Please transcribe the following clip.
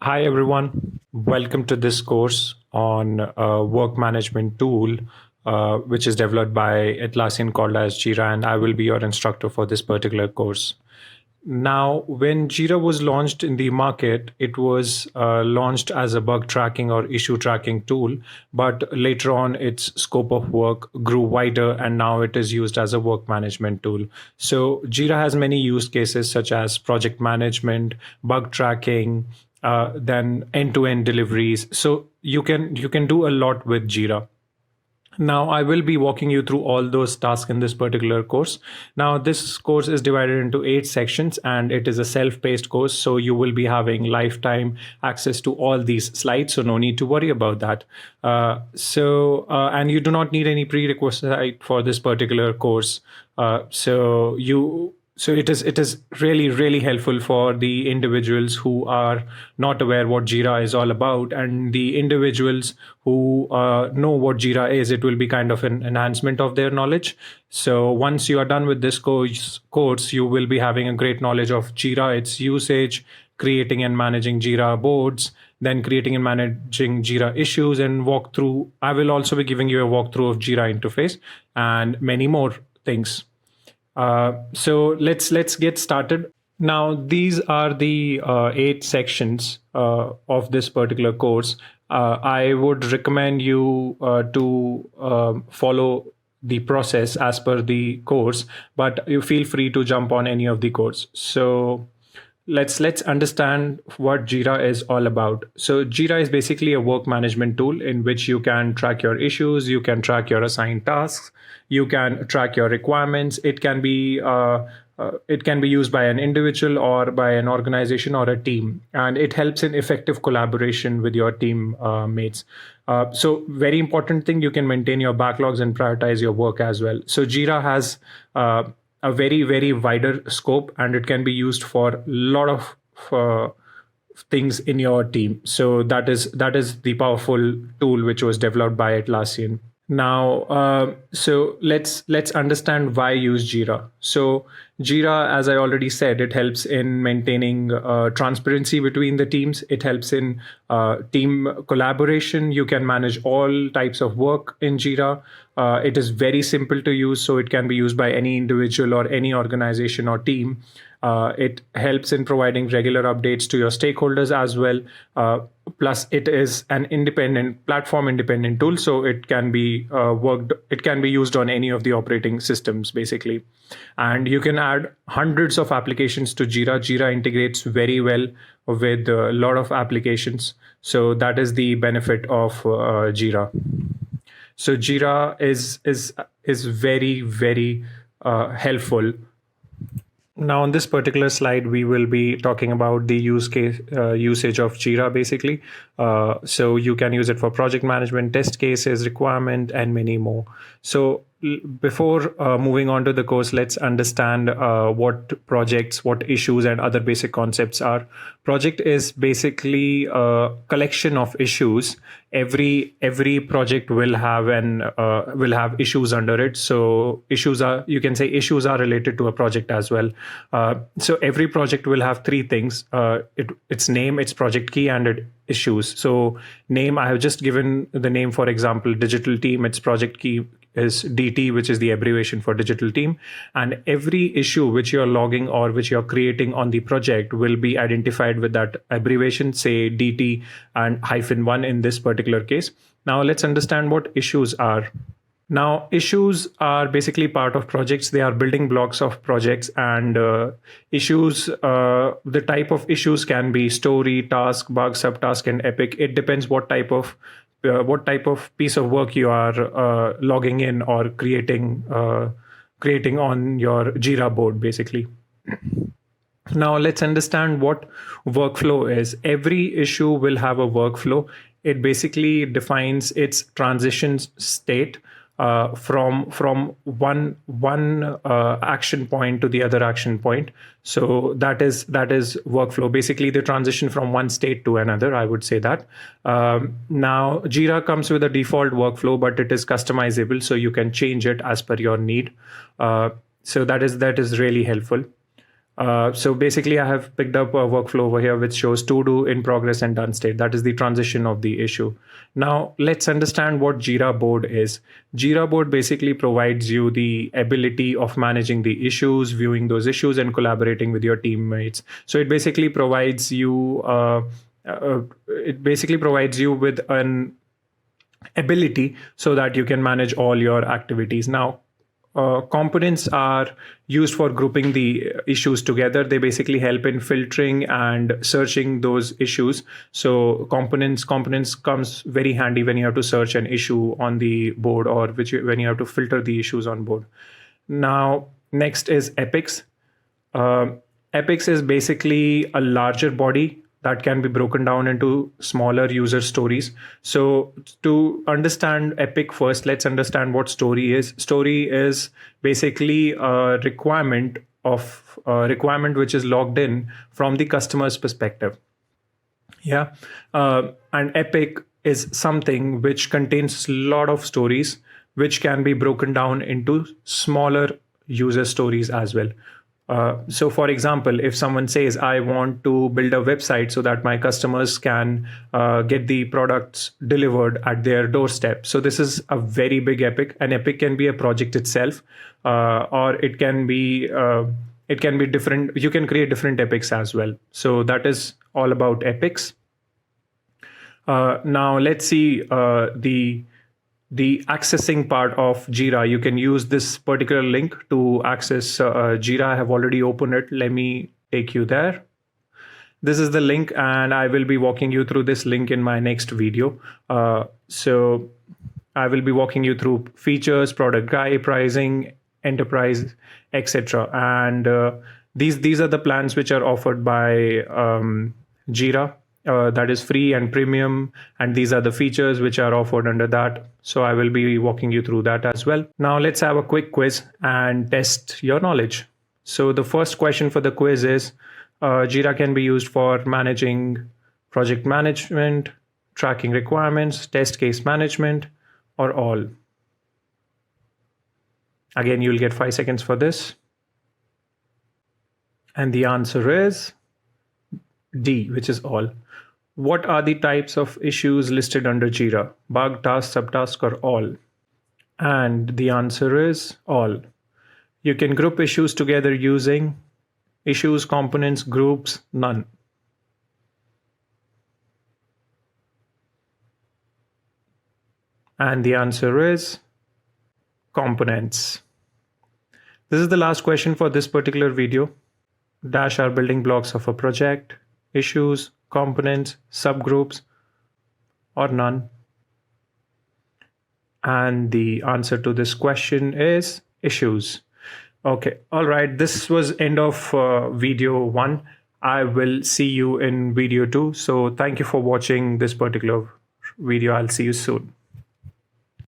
Hi, everyone. Welcome to this course on work management tool, which is developed by Atlassian called as Jira, and I will be your instructor for this particular course. Now, when Jira was launched in the market, it was launched as a bug tracking or issue tracking tool, but later on, its scope of work grew wider, and now it is used as a work management tool. So, Jira has many use cases such as project management, bug tracking, then end-to-end deliveries. So you can do a lot with Jira. Now, I will be walking you through all those tasks in this particular course. Now, this course is divided into 8 sections and it is a self-paced course. So you will be having lifetime access to all these slides. So no need to worry about that. And you do not need any prerequisite for this particular course. So it is really helpful for the individuals who are not aware what Jira is all about, and the individuals who know what Jira is. It will be kind of an enhancement of their knowledge. So once you are done with this course, you will be having a great knowledge of Jira, its usage, creating and managing Jira boards, then creating and managing Jira issues, and walkthrough. I will also be giving you a walkthrough of Jira interface and many more things. So let's get started. Now, these are the 8 sections of this particular course. I would recommend you to follow the process as per the course, but you feel free to jump on any of the course. So let's understand what Jira is all about. So Jira is basically a work management tool in which you can track your issues, you can track your assigned tasks, you can track your requirements. It can be used by an individual or by an organization or a team, and it helps in effective collaboration with your team mates. So very important thing, you can maintain your backlogs and prioritize your work as well. So Jira has a very wider scope, and it can be used for a lot of things in your team. So that is the powerful tool which was developed by Atlassian. Now, so let's understand why use Jira. So Jira, as I already said, it helps in maintaining transparency between the teams. It helps in team collaboration. You can manage all types of work in Jira. It is very simple to use, so it can be used by any individual or any organization or team. It helps in providing regular updates to your stakeholders as well. Plus, it is an independent platform, independent tool, so it can be It can be used on any of the operating systems, basically. And you can add hundreds of applications to Jira. Jira integrates very well with a lot of applications, so that is the benefit of Jira. So Jira is very helpful. Now, on this particular slide, we will be talking about the usage of Jira, basically. So you can use it for project management, test cases, requirement, and many more. So before moving on to the course, let's understand what projects, what issues, and other basic concepts are. Project is basically a collection of issues. Every project will have issues under it. So you can say issues are related to a project as well. So every project will have 3 things: its name, its project key, and its issues. So name, I have just given the name. For example, digital team, its project key is DT, which is the abbreviation for digital team. And every issue which you're logging or which you're creating on the project will be identified with that abbreviation, say DT and -1 in this particular case. Now let's understand what issues are. Now, issues are basically part of projects. They are building blocks of projects, and issues, the type of issues can be story, task, bug, subtask, and epic. It depends what type of piece of work you are logging in or creating on your Jira board, basically. Now let's understand what workflow is. Every issue will have a workflow. It basically defines its transition state from one action point to the other action point. So that is workflow. Basically, the transition from one state to another, I would say that. Now, Jira comes with a default workflow, but it is customizable, so you can change it as per your need. So that is really helpful. So basically, I have picked up a workflow over here which shows to do, in progress, and done state. That is the transition of the issue. Now, let's understand what Jira board is. Jira board basically provides you the ability of managing the issues, viewing those issues, and collaborating with your teammates. So it basically provides you. With an ability so that you can manage all your activities. Now, components are used for grouping the issues together. They basically help in filtering and searching those issues. So components comes very handy when you have to search an issue on the board, or when you have to filter the issues on board. Now, next is epics. Epics is basically a larger body that can be broken down into smaller user stories. So to understand epic first, let's understand what story is. Story is basically a requirement which is logged in from the customer's perspective. Yeah. And epic is something which contains a lot of stories which can be broken down into smaller user stories as well. So for example, if someone says, I want to build a website so that my customers can get the products delivered at their doorstep. So this is a very big epic. An epic can be a project itself, or it can be different. You can create different epics as well. So that is all about epics. Now let's see the accessing part of Jira. You can use this particular link to access Jira. I have already opened it. Let me take you there. This is the link, and I will be walking you through this link in my next video. So I will be walking you through features, product guide, pricing, enterprise, etc. And these are the plans which are offered by Jira. That is free and premium, and these are the features which are offered under that. So I will be walking you through that as well. Now let's have a quick quiz and test your knowledge. So the first question for the quiz is, Jira can be used for managing project management, tracking requirements, test case management, or all. Again, you'll get 5 seconds for this. And the answer is D, which is all. What are the types of issues listed under Jira? Bug, task, subtask, or all? And the answer is all. You can group issues together using issues, components, groups, none. And the answer is components. This is the last question for this particular video. Dash are building blocks of a project. Issues, components, subgroups, or none? And the answer to this question is issues. Okay, all right. This was end of video 1. I will see you in video 2. So thank you for watching this particular video. I'll see you soon.